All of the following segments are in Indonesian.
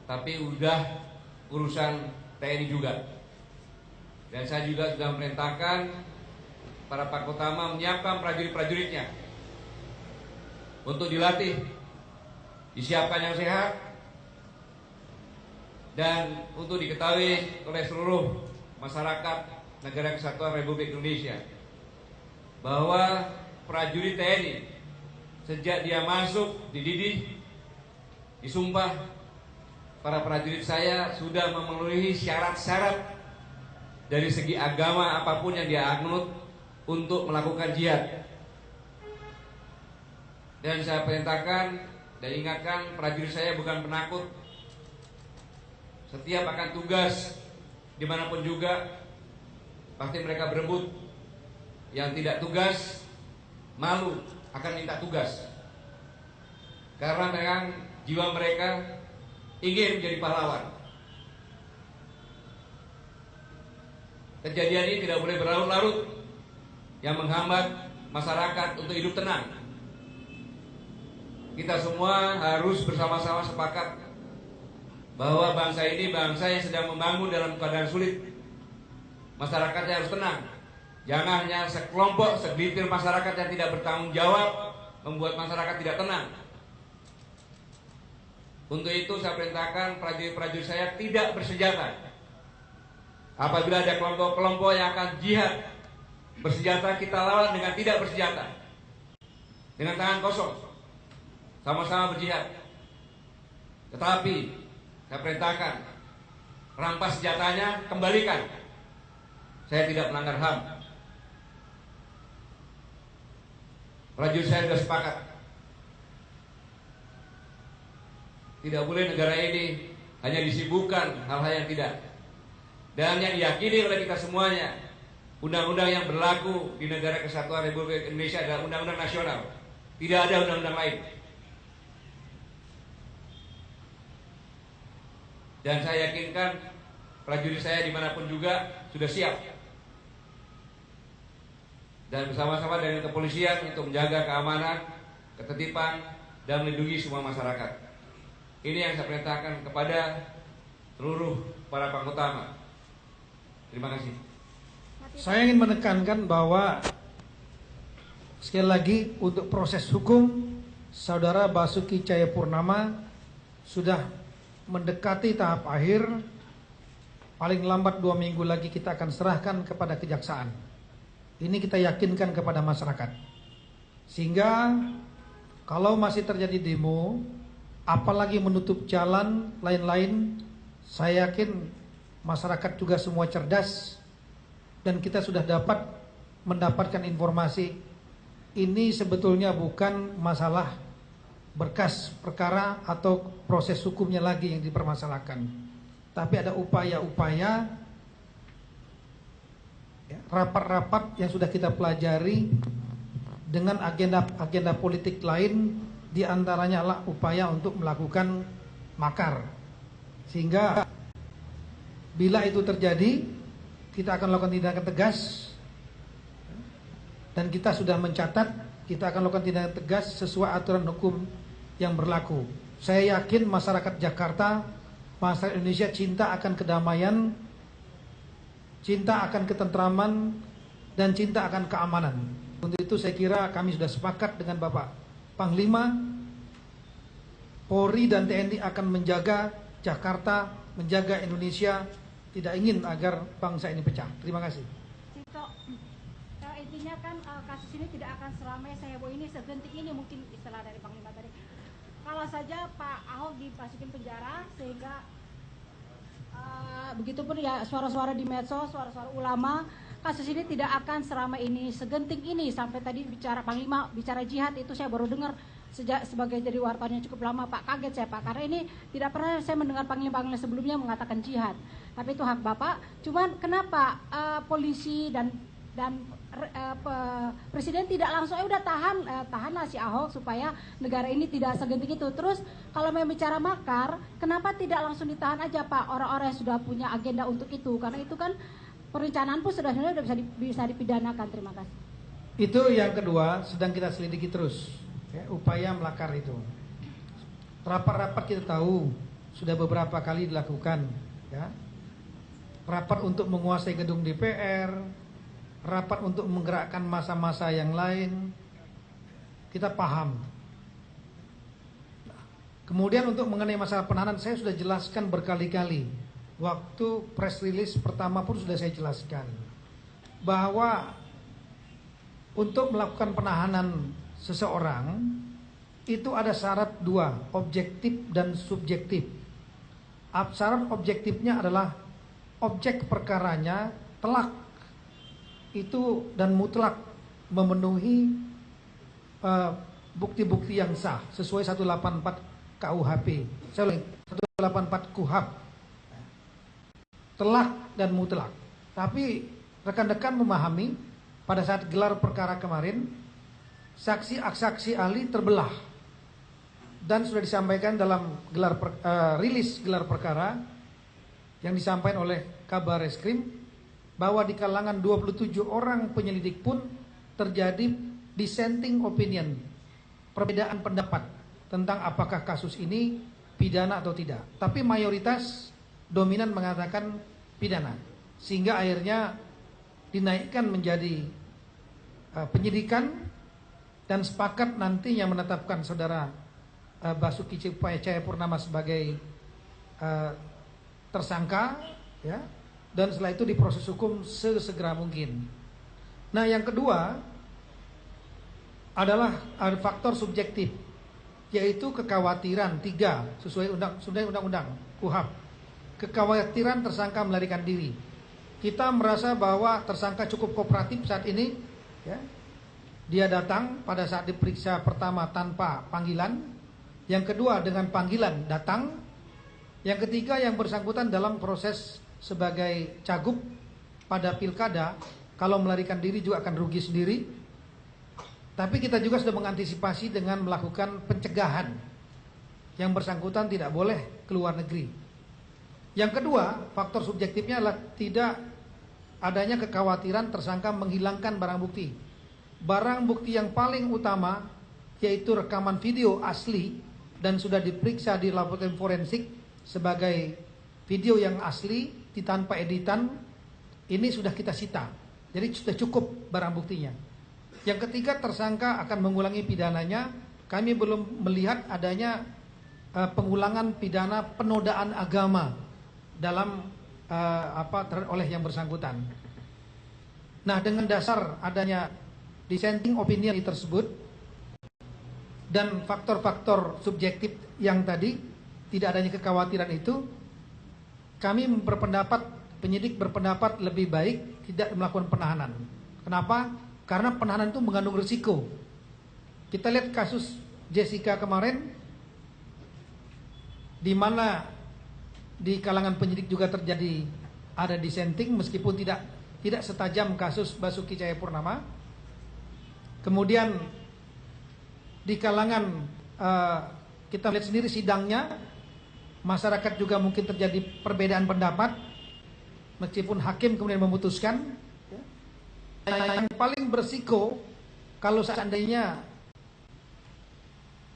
tapi udah urusan TNI juga. Dan saya juga sudah memerintahkan para Pakotama menyiapkan prajurit-prajuritnya untuk dilatih, disiapkan yang sehat, dan untuk diketahui oleh seluruh masyarakat Negara Kesatuan Republik Indonesia bahwa prajurit TNI sejak dia masuk, dididih, disumpah, para prajurit saya sudah memenuhi syarat-syarat dari segi agama apapun yang dia anut untuk melakukan jihad. Dan saya perintahkan dan ingatkan prajurit saya bukan penakut. Setiap akan tugas dimanapun juga pasti mereka berebut. Yang tidak tugas malu akan minta tugas, karena memang jiwa mereka ingin menjadi pahlawan. Kejadian ini tidak boleh berlarut-larut yang menghambat masyarakat untuk hidup tenang. Kita semua harus bersama-sama sepakat bahwa bangsa ini bangsa yang sedang membangun dalam keadaan sulit. Masyarakatnya harus tenang. Jangan hanya sekelompok, segelintir masyarakat yang tidak bertanggung jawab membuat masyarakat tidak tenang. Untuk itu saya perintahkan prajurit-prajurit saya tidak bersenjata. Apabila ada kelompok-kelompok yang akan jihad bersenjata, kita lawan dengan tidak bersenjata, dengan tangan kosong, sama-sama berjihad. Tetapi saya perintahkan, rampas senjatanya, kembalikan. Saya tidak melanggar HAM. Prajurit saya sudah sepakat. Tidak boleh negara ini hanya disibukkan hal-hal yang tidak. Dan yang diyakini oleh kita semuanya, undang-undang yang berlaku di Negara Kesatuan Republik Indonesia adalah undang-undang nasional. Tidak ada undang-undang lain. Dan saya yakinkan prajurit saya dimanapun juga sudah siap. Dan bersama-sama dengan kepolisian untuk menjaga keamanan, ketertiban, dan melindungi semua masyarakat. Ini yang saya perintahkan kepada seluruh para Pakotama. Terima kasih. Saya ingin menekankan bahwa sekali lagi untuk proses hukum, Saudara Basuki Cahayapurnama sudah mendekati tahap akhir. Paling lambat 2 minggu lagi kita akan serahkan kepada kejaksaan. Ini kita yakinkan kepada masyarakat. Sehingga kalau masih terjadi demo, apalagi menutup jalan lain-lain, saya yakin masyarakat juga semua cerdas. Dan kita sudah dapat mendapatkan informasi. Ini sebetulnya bukan masalah berkas perkara atau proses hukumnya lagi yang dipermasalahkan, tapi ada upaya-upaya, rapat-rapat yang sudah kita pelajari dengan agenda politik lain, diantaranya adalah upaya untuk melakukan makar. Sehingga bila itu terjadi, kita akan lakukan tindakan tegas. Dan kita sudah mencatat, kita akan lakukan tindakan tegas sesuai aturan hukum yang berlaku. Saya yakin masyarakat Jakarta, masyarakat Indonesia cinta akan kedamaian, cinta akan ketentraman, dan cinta akan keamanan. Untuk itu saya kira kami sudah sepakat dengan Bapak Panglima, Polri dan TNI akan menjaga Jakarta, menjaga Indonesia, tidak ingin agar bangsa ini pecah. Terima kasih. Tito, intinya kan kasus ini tidak akan selamanya saya bahwa ini segenting ini, mungkin istilah dari Panglima tadi. Kalau saja Pak Ahok dimasukin penjara sehingga begitupun ya suara-suara di medsos, suara-suara ulama, kasus ini tidak akan selama ini segenting ini. Sampai tadi bicara Panglima, bicara jihad, itu saya baru dengar sejak sebagai jadi wartawan yang cukup lama, Pak. Kaget saya, Pak, karena ini tidak pernah saya mendengar Panglima sebelumnya mengatakan jihad. Tapi itu hak Bapak. Cuman kenapa polisi dan Presiden tidak langsung udah tahanlah si Ahok supaya negara ini tidak segenting itu. Terus kalau memang bicara makar, kenapa tidak langsung ditahan aja Pak orang-orang yang sudah punya agenda untuk itu? Karena itu kan perencanaan pun sudah bisa dipidanakan. Terima kasih. Itu yang kedua, sedang kita selidiki terus ya, upaya melakar itu. Rapat-rapat kita tahu sudah beberapa kali dilakukan, ya. Rapat untuk menguasai gedung DPR, rapat untuk menggerakkan masa-masa yang lain, kita paham. Kemudian untuk mengenai masalah penahanan, saya sudah jelaskan berkali-kali. Waktu press release pertama pun sudah saya jelaskan bahwa untuk melakukan penahanan seseorang itu ada syarat dua, objektif dan subjektif. Syarat objektifnya adalah objek perkaranya telak itu dan mutlak memenuhi bukti-bukti yang sah sesuai 184 KUHP. Saya ulangi, 184 KUHP. Telak dan mutlak. Tapi rekan-rekan memahami pada saat gelar perkara kemarin, saksi ahli terbelah. Dan sudah disampaikan dalam rilis gelar perkara yang disampaikan oleh Kabar Reskrim bahwa di kalangan 27 orang penyelidik pun terjadi dissenting opinion, perbedaan pendapat tentang apakah kasus ini pidana atau tidak. Tapi mayoritas dominan mengatakan pidana, sehingga akhirnya dinaikkan menjadi penyidikan dan sepakat nantinya menetapkan saudara Basuki Cahayapurnama sebagai tersangka, ya, dan setelah itu diproses hukum sesegera mungkin. Nah, yang kedua adalah faktor subjektif, yaitu kekhawatiran 3 sesuai undang-undang KUHP. Kekhawatiran tersangka melarikan diri. Kita merasa bahwa tersangka cukup kooperatif saat ini, ya. Dia datang pada saat diperiksa pertama tanpa panggilan, yang kedua dengan panggilan datang, yang ketiga yang bersangkutan dalam proses sebagai cagup pada pilkada, kalau melarikan diri juga akan rugi sendiri. Tapi kita juga sudah mengantisipasi dengan melakukan pencegahan. Yang bersangkutan tidak boleh keluar negeri. Yang kedua, faktor subjektifnya adalah tidak adanya kekhawatiran tersangka menghilangkan barang bukti. Barang bukti yang paling utama yaitu rekaman video asli dan sudah diperiksa di laboratorium forensik sebagai video yang asli tanpa editan, ini sudah kita sita. Jadi sudah cukup barang buktinya. Yang ketiga, tersangka akan mengulangi pidananya. Kami belum melihat adanya pengulangan pidana penodaan agama dalam oleh yang bersangkutan. Nah, dengan dasar adanya dissenting opinion tersebut dan faktor-faktor subjektif yang tadi, tidak adanya kekhawatiran itu, kami penyidik berpendapat lebih baik tidak melakukan penahanan. Kenapa? Karena penahanan itu mengandung risiko. Kita lihat kasus Jessica kemarin, di mana di kalangan penyidik juga terjadi ada dissenting, meskipun tidak setajam kasus Basuki Cahayapurnama. Kemudian di kalangan kita lihat sendiri sidangnya, masyarakat juga mungkin terjadi perbedaan pendapat, meskipun hakim kemudian memutuskan. Yang paling berisiko kalau seandainya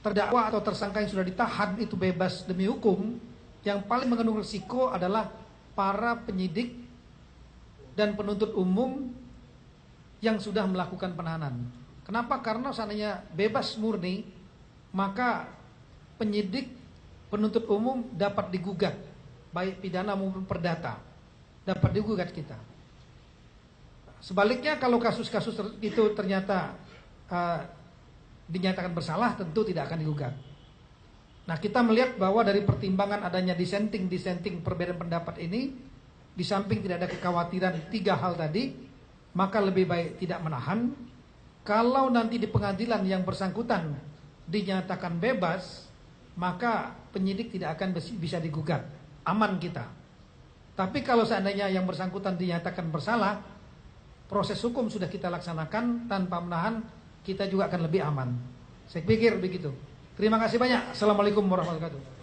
terdakwa atau tersangka yang sudah ditahan itu bebas demi hukum, yang paling mengandung risiko adalah para penyidik dan penuntut umum yang sudah melakukan penahanan. Kenapa? Karena seandainya bebas murni, maka penyidik, penuntut umum dapat digugat, baik pidana maupun perdata, dapat digugat kita. Sebaliknya kalau kasus-kasus itu ternyata dinyatakan bersalah, tentu tidak akan digugat. Nah, kita melihat bahwa dari pertimbangan adanya dissenting perbedaan pendapat ini, di samping tidak ada kekhawatiran 3 hal tadi, maka lebih baik tidak menahan. Kalau nanti di pengadilan yang bersangkutan dinyatakan bebas, maka penyidik tidak akan bisa digugat, aman kita. Tapi kalau seandainya yang bersangkutan dinyatakan bersalah, proses hukum sudah kita laksanakan tanpa menahan, kita juga akan lebih aman. Saya pikir begitu. Terima kasih banyak. Assalamualaikum warahmatullahi wabarakatuh.